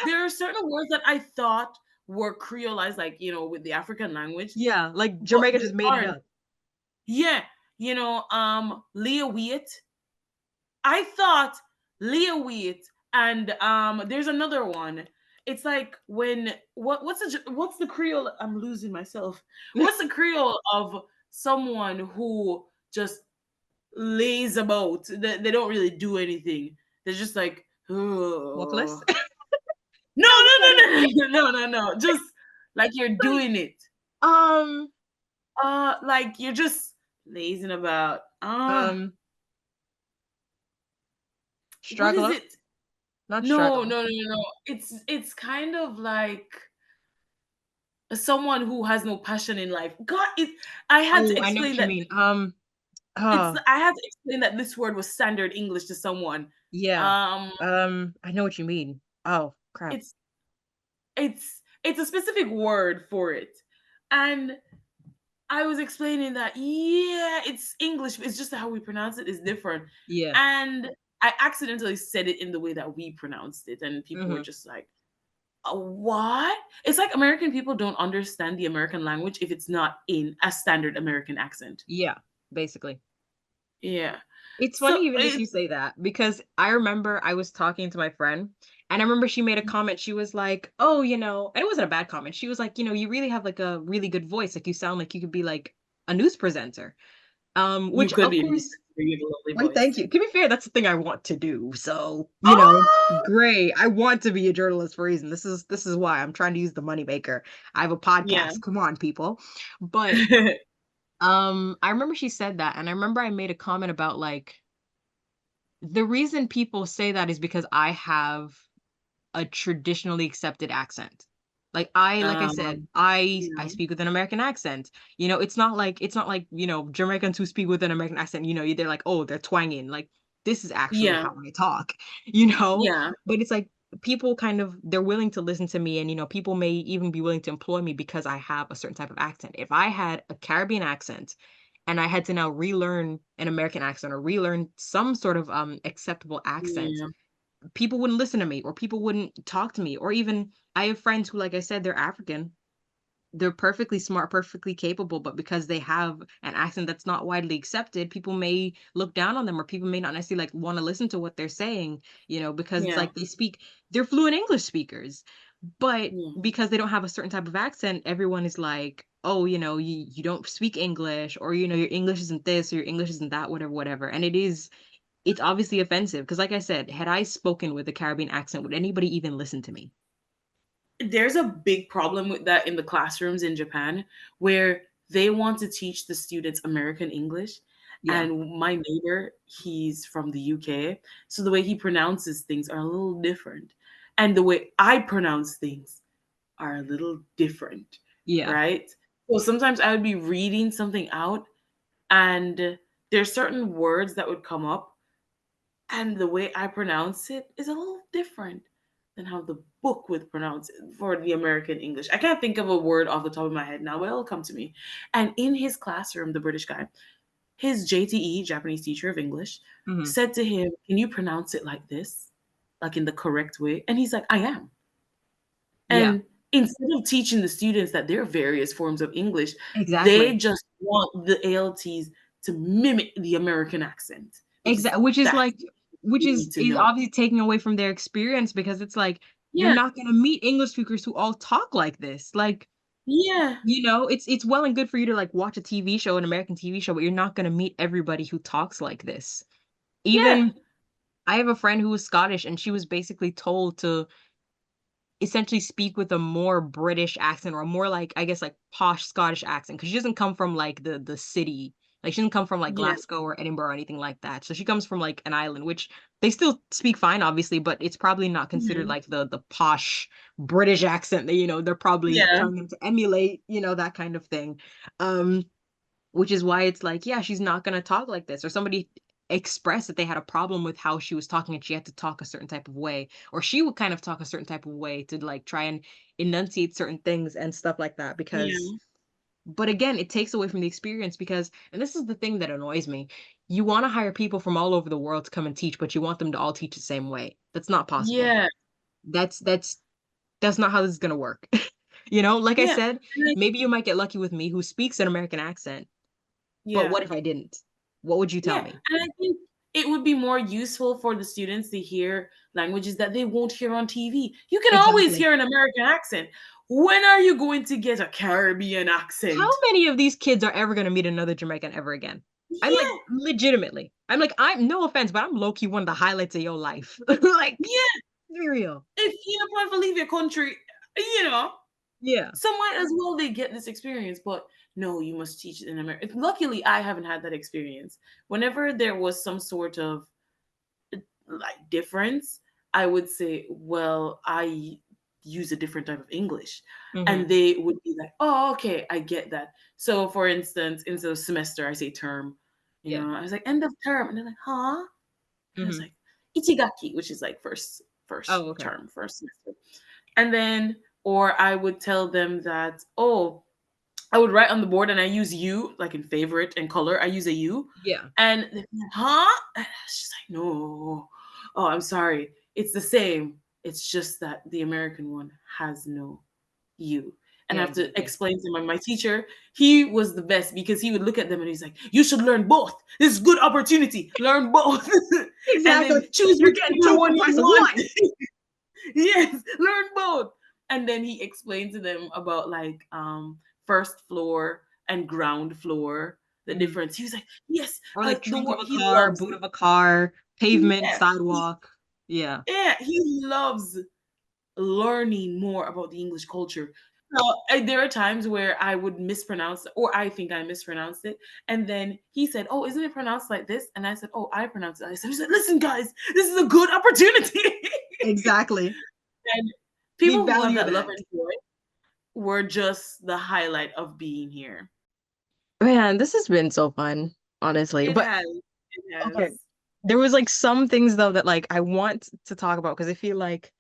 Speaker 2: There are certain words that I thought were creolized, like, with the African language,
Speaker 3: yeah, like
Speaker 2: but
Speaker 3: Jamaica
Speaker 2: they
Speaker 3: just made it
Speaker 2: aren't.
Speaker 3: up.
Speaker 2: Yeah. Leah Wheat. I thought Leah Wheat and there's another one. It's like when what's the Creole? I'm losing myself. What's the Creole of someone who just lays about? They don't really do anything. They're just like,
Speaker 3: Walkless?
Speaker 2: oh. No,
Speaker 3: No, that's
Speaker 2: no,
Speaker 3: not it.
Speaker 2: no, no, no, no, no. Just like you're
Speaker 3: Like,
Speaker 2: doing it.
Speaker 3: um,
Speaker 2: Like you're just lazing about.
Speaker 3: um,
Speaker 2: what is
Speaker 3: Struggler?
Speaker 2: it?
Speaker 3: Not
Speaker 2: No,
Speaker 3: struggler.
Speaker 2: no, no, no, no. It's kind of like someone who has no passion in life. God, I had to
Speaker 3: Oh, I know
Speaker 2: explain
Speaker 3: what you
Speaker 2: that
Speaker 3: mean.
Speaker 2: it's
Speaker 3: Uh,
Speaker 2: I had to explain that this word was standard English to someone.
Speaker 3: yeah.
Speaker 2: Um,
Speaker 3: I know what you mean. Oh, crap.
Speaker 2: it's it's a specific word for it. And I was explaining that yeah, it's English, it's just that how we pronounce it is different.
Speaker 3: Yeah.
Speaker 2: And I accidentally said it in the way that we pronounced it, and people were
Speaker 3: Mhm.
Speaker 2: just like, what? It's like American people don't understand the American language if it's not in a standard American accent.
Speaker 3: Yeah, basically.
Speaker 2: Yeah.
Speaker 3: It's
Speaker 2: So
Speaker 3: funny even just
Speaker 2: it,
Speaker 3: you say that because I remember I was talking to my friend and I remember she made a comment. She was like, "Oh, and it wasn't a bad comment. She was like, you really have like a really good voice. Like you sound like you could be like a news presenter."
Speaker 2: you
Speaker 3: Which
Speaker 2: could
Speaker 3: of
Speaker 2: be a
Speaker 3: course,
Speaker 2: you have a lovely
Speaker 3: why thank
Speaker 2: voice.
Speaker 3: you. To be fair, that's the thing I want to do. So,
Speaker 2: Oh,
Speaker 3: great. I want to be a journalist for a reason. This is why I'm trying to use the moneymaker. I have a
Speaker 2: yeah.
Speaker 3: podcast. Come on, people. But I remember she said that, and I remember I made a comment about like the reason people say that is because I have a traditionally accepted accent. Like I said, I
Speaker 2: yeah,
Speaker 3: speak with an American accent. It's not like, Jamaicans who speak with an American accent, they're like, "Oh, they're twanging." Like this is actually
Speaker 2: yeah,
Speaker 3: how I talk, you know?
Speaker 2: yeah,
Speaker 3: But it's like people kind of they're willing to listen to me and people may even be willing to employ me because I have a certain type of accent. If I had a Caribbean accent and I had to now relearn an American accent or relearn some sort of acceptable accent,
Speaker 2: yeah,
Speaker 3: people wouldn't listen to me or people wouldn't talk to me. Or even I have friends who, like I said, they're African. They're perfectly smart, perfectly capable, but because they have an accent that's not widely accepted, people may look down on them or people may not necessarily like want to listen to what they're saying, because it's
Speaker 2: yeah,
Speaker 3: like they're fluent English speakers. But
Speaker 2: yeah.
Speaker 3: because they don't have a certain type of accent, everyone is like, "Oh, you don't speak English," or your English isn't this or your English isn't that, whatever, whatever. And it's obviously offensive because, like I said, had I spoken with a Caribbean accent, would anybody even listen to me?
Speaker 2: There's a big problem with that in the classrooms in Japan where they want to teach the students American English.
Speaker 3: Yeah.
Speaker 2: And my neighbor, he's from the UK. So the way he pronounces things are a little different. And the way I pronounce things are a little different,
Speaker 3: Yeah.
Speaker 2: right? So sometimes I would be reading something out and there's certain words that would come up and the way I pronounce it is a little different than how the book would pronounce it for the American English. I can't think of a word off the top of my head now, but it'll come to me. And in his classroom, the British guy, his JTE, Japanese teacher of English,
Speaker 3: Mhm.
Speaker 2: said to him, "Can you pronounce it like this? Like in the correct way?" And he's like, "I am."
Speaker 3: Yeah.
Speaker 2: And instead of teaching the students that there are various forms of English, they
Speaker 3: Exactly.
Speaker 2: just want the ALTs to mimic the American accent because
Speaker 3: Exactly. Which is
Speaker 2: that's
Speaker 3: like
Speaker 2: what
Speaker 3: which
Speaker 2: you need to
Speaker 3: is
Speaker 2: know.
Speaker 3: obviously taking away from their experience because it's like you're
Speaker 2: Yeah,
Speaker 3: not gonna meet English speakers who all talk like this. Like,
Speaker 2: yeah,
Speaker 3: it's well and good for you to like watch a TV show, an American TV show, but you're not gonna meet everybody who talks like this.
Speaker 2: yeah,
Speaker 3: Even I have a friend who was Scottish and she was basically told to essentially speak with a more British accent or a more like, I guess, like posh Scottish accent because she doesn't come from like the city. Like she doesn't come from like
Speaker 2: yeah.
Speaker 3: Glasgow or Edinburgh or anything like that. So she comes from like an island, which they still speak fine, obviously, but it's probably not considered
Speaker 2: Mhm.
Speaker 3: like the posh British accent that, they're probably
Speaker 2: Yeah,
Speaker 3: trying to emulate, that kind of thing. Um, which is why it's like, yeah, she's not gonna talk like this. Or somebody expressed that they had a problem with how she was talking and she had to talk a certain type of way. Or she would kind of talk a certain type of way to like try and enunciate certain things and stuff like that. Because
Speaker 2: yeah,
Speaker 3: but again, it takes away from the experience because and this is the thing that annoys me. You want to hire people from all over the world to come and teach, but you want them to all teach the same way. That's not possible.
Speaker 2: yeah,
Speaker 3: That's that's not how this is gonna work. Like I
Speaker 2: yeah,
Speaker 3: said,
Speaker 2: and I
Speaker 3: maybe you might get lucky with me who speaks an American accent, but
Speaker 2: yeah,
Speaker 3: what if I didn't? What would you tell
Speaker 2: yeah,
Speaker 3: me?
Speaker 2: and I think it would be more useful for the students to hear languages that they won't hear on TV. You can always
Speaker 3: Exactly.
Speaker 2: hear an American accent. When are you going to get a Caribbean
Speaker 3: How
Speaker 2: accent?
Speaker 3: many of these kids are ever gonna meet another Jamaican ever again? I'm like,
Speaker 2: Yeah,
Speaker 3: legitimately. I'm no offense, but I'm low key one of the highlights of your life. Like,
Speaker 2: yeah.
Speaker 3: be real.
Speaker 2: If you plan to leave your country, you know,
Speaker 3: Yeah.
Speaker 2: so might as well they get this experience, but no, you must teach it in America. Luckily, I haven't had that experience. Whenever there was some sort of like difference, I would say, well, I use a different type of English. And
Speaker 3: Mm-hmm.
Speaker 2: they would be like, oh, okay, I get that. So for instance, instead of semester, I say term.
Speaker 3: Yeah.
Speaker 2: I was like, end of term. And they're like, huh? And I was
Speaker 3: Mm-hmm.
Speaker 2: like, Ichigaki, which is like first
Speaker 3: Oh, okay.
Speaker 2: term, first semester. And then, or I would tell them that, oh, I would write on the board and I use you, like in favorite and color. I use a U.
Speaker 3: Yeah.
Speaker 2: And they're like, huh? And she's like, no. Oh, I'm sorry. It's the same. It's just that the American one has no U. And I
Speaker 3: Yeah,
Speaker 2: have to
Speaker 3: exactly.
Speaker 2: explain to my teacher, he was the best because he would look at them and he's like, you should learn both. This is good opportunity. Learn both. And then
Speaker 3: Exactly.
Speaker 2: choose
Speaker 3: You're getting
Speaker 2: whichever
Speaker 3: two for
Speaker 2: one
Speaker 3: the
Speaker 2: you
Speaker 3: price of
Speaker 2: want.
Speaker 3: one.
Speaker 2: Yes, learn both. And then he explained to them about like first floor and ground floor, the
Speaker 3: Mhm.
Speaker 2: difference. He was like, yes,
Speaker 3: Or like
Speaker 2: the
Speaker 3: trunk of
Speaker 2: word
Speaker 3: a
Speaker 2: he
Speaker 3: car,
Speaker 2: loves.
Speaker 3: boot of a car, pavement,
Speaker 2: Yeah,
Speaker 3: sidewalk. Yeah.
Speaker 2: yeah, he loves learning more about the English culture. So there are times where I would mispronounce, or I think I mispronounced it, and then he said, "Oh, isn't it pronounced like this?" And I said, "Oh, I pronounced it." Like this. He said, "Listen, guys, this is a good opportunity."
Speaker 3: Exactly.
Speaker 2: And
Speaker 3: We
Speaker 2: people who have
Speaker 3: value
Speaker 2: that love
Speaker 3: that.
Speaker 2: and joy were just the highlight of being here.
Speaker 3: Man, this has been so fun, honestly.
Speaker 2: It
Speaker 3: But
Speaker 2: has. It
Speaker 3: okay,
Speaker 2: has.
Speaker 3: there was like some things though that like I want to talk about because I feel like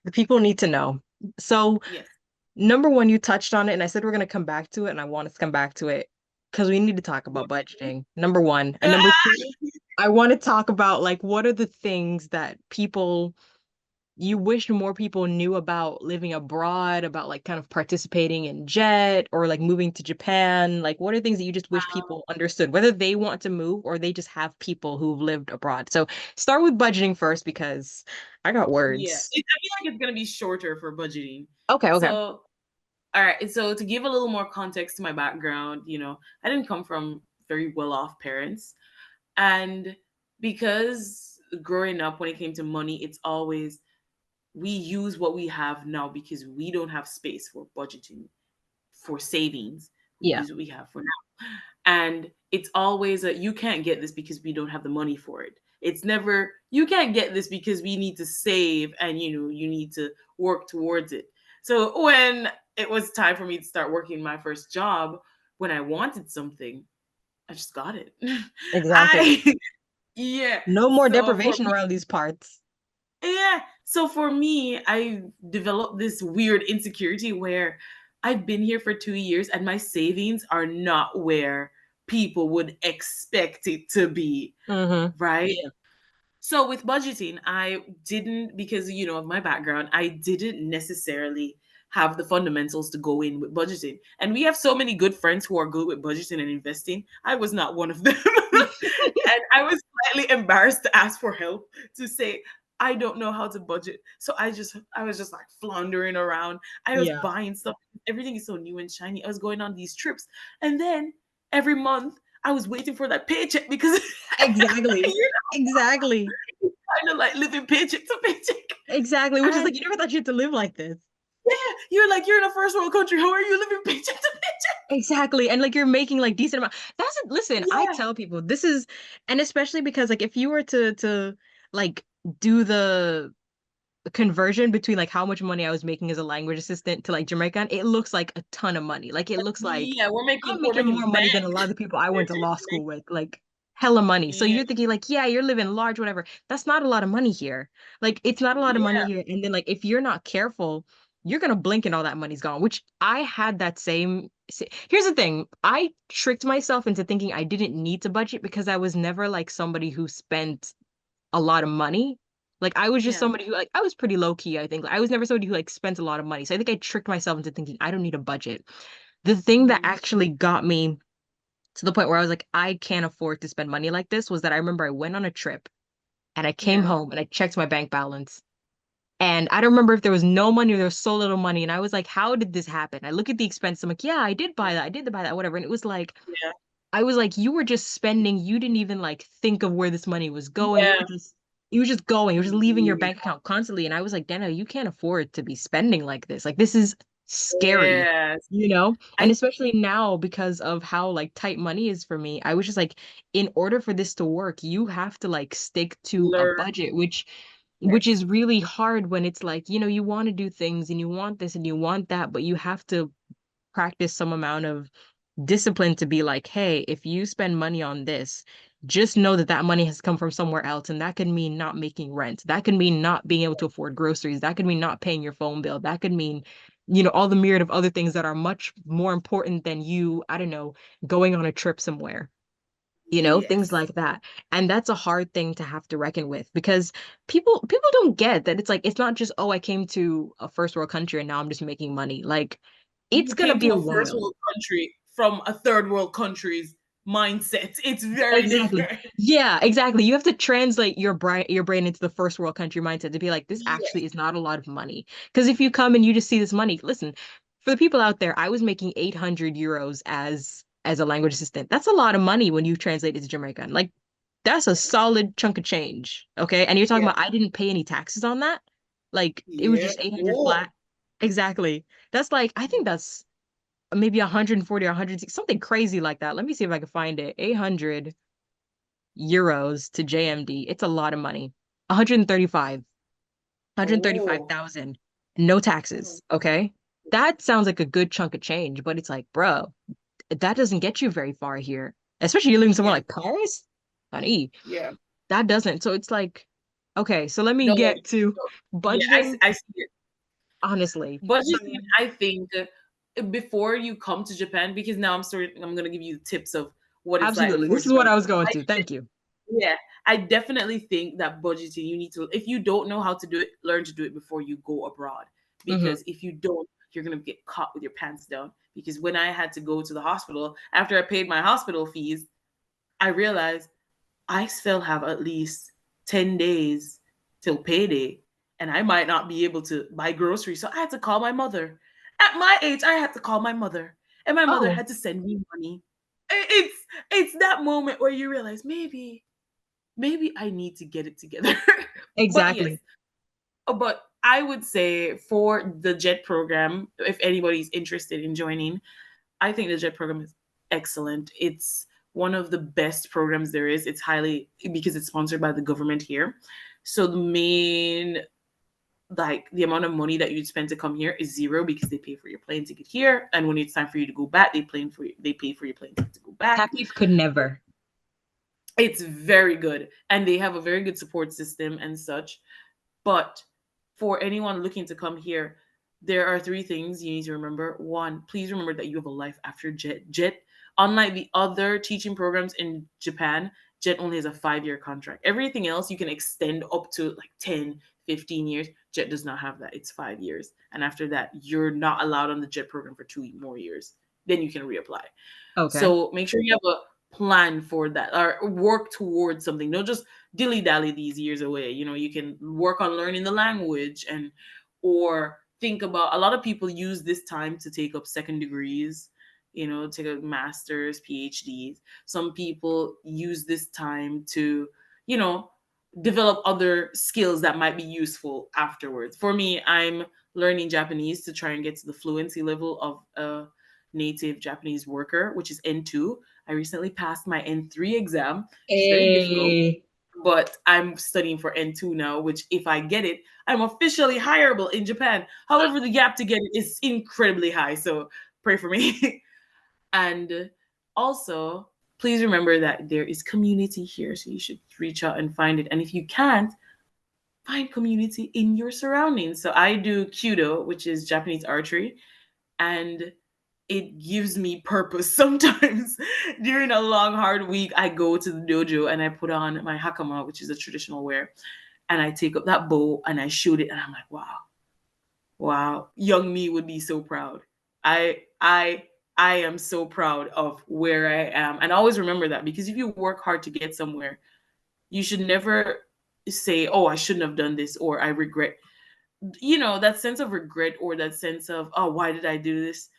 Speaker 3: the people need to know. So,
Speaker 2: Yes.
Speaker 3: number one, you touched on it, and I said we're gonna come back to it, and I want us to come back to it because we need to talk about budgeting. Number one, and number two, I want to talk about like what are the things that people you wish more people knew about living abroad, about like kind of participating in jet or like moving to Japan? Like, what are things that you just wish people understood, whether they want to move or they just have people who've lived abroad? So start with budgeting first because I got
Speaker 2: Yeah.
Speaker 3: words.
Speaker 2: I feel like it's gonna be shorter for budgeting.
Speaker 3: Okay, okay.
Speaker 2: So all right. So to give a little more context to my background, I didn't come from very well off parents. And because growing up, when it came to money, it's always we use what we have now because we don't have space for budgeting, for savings. We
Speaker 3: Yeah.
Speaker 2: use what we have for now. And it's always a you can't get this because we don't have the money for it. It's never you can't get this because we need to save and you need to work towards it. So when it was time for me to start working my first job, when I wanted something, I just got it.
Speaker 3: Exactly.
Speaker 2: I yeah.
Speaker 3: No more
Speaker 2: So for
Speaker 3: deprivation around these parts.
Speaker 2: yeah. So for me, I developed this weird insecurity where I've been here for 2 years and my savings are not where people would expect it to be,
Speaker 3: Mm-hmm.
Speaker 2: right?
Speaker 3: Yeah.
Speaker 2: So with budgeting, I didn't, because of my background, I didn't necessarily have the fundamentals to go in with budgeting. And we have so many good friends who are good with budgeting and investing. I was not one of them. And I was slightly embarrassed to ask for help, to say, I don't know how to budget. So I was just like floundering around. I was
Speaker 3: Yeah.
Speaker 2: buying stuff. Everything is so new and shiny. I was going on these trips. And then every month I was waiting for that paycheck because
Speaker 3: Exactly.
Speaker 2: you
Speaker 3: Exactly.
Speaker 2: know, kind of like living paycheck to paycheck.
Speaker 3: Exactly. Which is
Speaker 2: And
Speaker 3: like you never thought you had to live like this.
Speaker 2: yeah, you're like, you're in a first world country. How are you living paycheck to paycheck?
Speaker 3: Exactly. And like you're making like decent amount. Listen, I
Speaker 2: Yeah,
Speaker 3: tell people this is and especially because like if you were to like do the conversion between like how much money I was making as a language assistant to like Jamaican, it looks like a ton of money. Like it looks like
Speaker 2: yeah, we're
Speaker 3: I'm
Speaker 2: making we're
Speaker 3: making more
Speaker 2: making
Speaker 3: money than a
Speaker 2: bank.
Speaker 3: lot of the people I went to law school with. Like hella money. So
Speaker 2: Yeah,
Speaker 3: you're thinking like, yeah, you're living large, whatever. That's not a lot of money here. Like it's not a lot of money
Speaker 2: yeah,
Speaker 3: here. And then like if you're not careful, you're gonna blink and all that money's gone. Which I had that same. Here's the thing. I tricked myself into thinking I didn't need to budget because I was never like somebody who spent a lot of money. Like I was just
Speaker 2: yeah.
Speaker 3: somebody who like I was pretty low key, I think. Like, I was never somebody who like spent a lot of money. So I think I tricked myself into thinking I don't need a budget. The thing that
Speaker 2: Mhm.
Speaker 3: actually got me to the point where I was like, I can't afford to spend money like this was that I remember I went on a trip and I came
Speaker 2: Yeah.
Speaker 3: home and I checked my bank balance. And I don't remember if there was no money or there was so little money. And I was like, how did this happen? I look at the expense. I'm like, yeah, I did buy that. I did buy that, whatever. And it was like,
Speaker 2: Yeah.
Speaker 3: I was like, you were just spending. You didn't even like think of where this money was going.
Speaker 2: Yeah.
Speaker 3: You were just going. You were just leaving your
Speaker 2: Yeah.
Speaker 3: bank account constantly. And I was like, Dana, you can't afford to be spending like this. Like this is scary,
Speaker 2: Yes.
Speaker 3: you know? And
Speaker 2: I
Speaker 3: especially now because of how like tight money is for me, I was just like, in order for this to work, you have to like stick to a
Speaker 2: learn.
Speaker 3: budget, which
Speaker 2: Yes.
Speaker 3: is really hard when it's like, you want to do things and you want this and you want that, but you have to practice some amount of discipline to be like, hey, if you spend money on this, just know that that money has come from somewhere else. And that could mean not making rent. That could mean not being able to afford groceries. That could mean not paying your phone bill. That could mean, all the myriad of other things that are much more important than you, I don't know, going on a trip somewhere. Things
Speaker 2: Yes.
Speaker 3: like that. And that's a hard thing to have to reckon with because people don't get that it's like it's not just, oh, I came to a first world country and now I'm just making money. Like it's
Speaker 2: You
Speaker 3: gonna
Speaker 2: came
Speaker 3: be
Speaker 2: to
Speaker 3: a
Speaker 2: a first
Speaker 3: while.
Speaker 2: world country from a third world country's mindset. It's very
Speaker 3: Exactly.
Speaker 2: different.
Speaker 3: Yeah, exactly. You have to translate your brain into the first world country mindset to be like, this
Speaker 2: Yes.
Speaker 3: actually is not a lot of money. Because if you come and you just see this money, listen, for the people out there, I was making 800 euros as a language assistant. That's a lot of money when you translate it to Jamaican. Like, that's a
Speaker 2: Yes.
Speaker 3: solid chunk of change. Okay. And you're talking
Speaker 2: Yeah.
Speaker 3: about I didn't pay any taxes on that. Like, it was
Speaker 2: Yeah.
Speaker 3: just 800
Speaker 2: Oh.
Speaker 3: flat. Exactly. That's like, I think that's maybe 140 or 160, something crazy like that. Let me see if I can find it. 800 euros to JMD. It's a lot of money. 135,
Speaker 2: Oh.
Speaker 3: 135,000. No taxes. Okay. That sounds like a good chunk of change, but it's like, bro, that doesn't get you very far here. Especially you're living somewhere
Speaker 2: Yeah.
Speaker 3: like Paris. Honey,
Speaker 2: Yeah.
Speaker 3: that doesn't. So it's like, okay, so let me
Speaker 2: No.
Speaker 3: get to
Speaker 2: No. Yeah.
Speaker 3: budgeting,
Speaker 2: I see it.
Speaker 3: honestly. So
Speaker 2: Budgeting, I think, before you come to Japan, because now I'm gonna give you tips of what it's like
Speaker 3: absolutely.
Speaker 2: before
Speaker 3: This is what
Speaker 2: Japan.
Speaker 3: I was going to. Thank you.
Speaker 2: Yeah, I definitely think that budgeting, you need to, if you don't know how to do it, learn to do it before you go abroad.
Speaker 3: Hmm.
Speaker 2: Because if you don't, you're going to get caught with your pants down. Because when I had to go to the hospital, after I paid my hospital fees, I realized I still have at least 10 days till payday, and I might not be able to buy groceries. So I had to call my mother. At my age, I had to call my mother, and my mother
Speaker 3: Oh,
Speaker 2: had to send me money. It's that moment where you realize maybe I need to get it together. But yes,
Speaker 3: exactly.
Speaker 2: but I would say for the JET program, if anybody's interested in joining, I think the JET program is excellent. It's one of the best programs there is. It's highly, because it's sponsored by the government here. So the main, like, the amount of money that you'd spend to come here is zero, because they pay for your plane ticket here, and when it's time for you to go back, they pay for your plane ticket to go back.
Speaker 3: Takif could never.
Speaker 2: It's very good, and they have a very good support system and such. But for anyone looking to come here, there are three things you need to remember. One, please remember that you have a life after JET. JET, unlike the other teaching programs in Japan, JET only has a 5-year contract. Everything else you can extend up to like 10, 15 years. JET does not have that. It's 5 years. And after that, you're not allowed on the JET program for 2 more years. Then you can reapply.
Speaker 3: Okay.
Speaker 2: So make sure you have a plan for that, or work towards something. Don't just dilly dally these years away. You can work on learning the language, or think about, a lot of people use this time to take up second degrees, take a master's, PhDs. Some people use this time to, you know, develop other skills that might be useful afterwards. For me, I'm learning Japanese to try and get to the fluency level of a native Japanese worker, which is N2. I recently passed my N3 exam, which is very difficult,
Speaker 3: Hey.
Speaker 2: but I'm studying for N2 now, which, if I get it, I'm officially hireable in Japan. However, the gap to get it is incredibly high, so pray for me. And also, please remember that there is community here, so you should reach out and find it. And if you can't, find community in your surroundings. So I do Kyudo, which is Japanese archery, and it gives me purpose. Sometimes during a long, hard week, I go to the dojo and I put on my hakama, which is a traditional wear, and I take up that bow and I shoot it, and I'm like, wow, wow, young me would be so proud. I am so proud of where I am, and always remember that, because if you work hard to get somewhere, you should never say, oh, I shouldn't have done this, or I regret. That sense of regret, or that sense of, oh, why did I do this?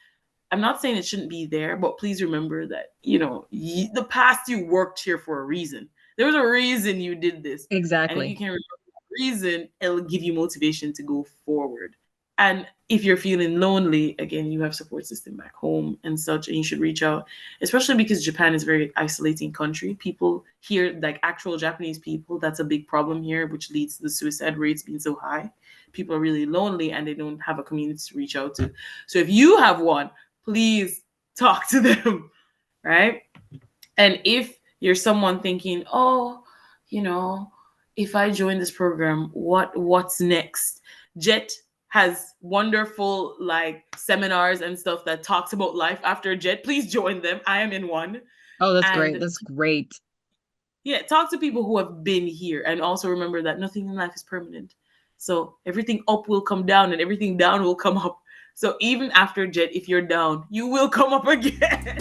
Speaker 2: I'm not saying it shouldn't be there, but please remember that, the past, you worked here for a reason. There was a reason you did this. And if you
Speaker 3: Exactly.
Speaker 2: can remember that reason, it'll give you motivation to go forward. And if you're feeling lonely, again, you have support system back home and such, and you should reach out, especially because Japan is a very isolating country. People here, like actual Japanese people, that's a big problem here, which leads to the suicide rates being so high. People are really lonely and they don't have a community to reach out to. So if you have one, please talk to them, right? And if you're someone thinking, oh, if I join this program, what's next? Jet has wonderful like seminars and stuff that talks about life after Jet. Please join them. I am in one.
Speaker 3: Oh, that's
Speaker 2: And
Speaker 3: great. That's great.
Speaker 2: Yeah, talk to people who have been here, and also remember that nothing in life is permanent. So everything up will come down and everything down will come up. So even after Jet, if you're down, you will come up again.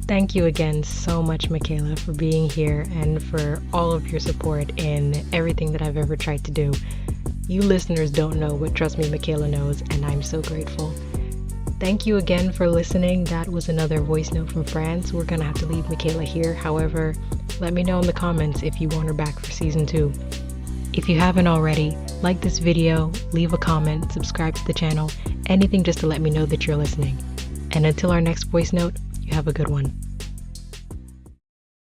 Speaker 1: Thank you again so much, Mikkala, for being here and for all of your support in everything that I've ever tried to do. You listeners don't know, but trust me, Mikkala knows, and I'm so grateful. Thank you again for listening. That was another voice note from France. We're gonna have to leave Mikkala here. However, let me know in the comments if you want her back for season 2. If you haven't already, like this video, leave a comment, subscribe to the channel, anything just to let me know that you're listening. And until our next voice note, you have a good one.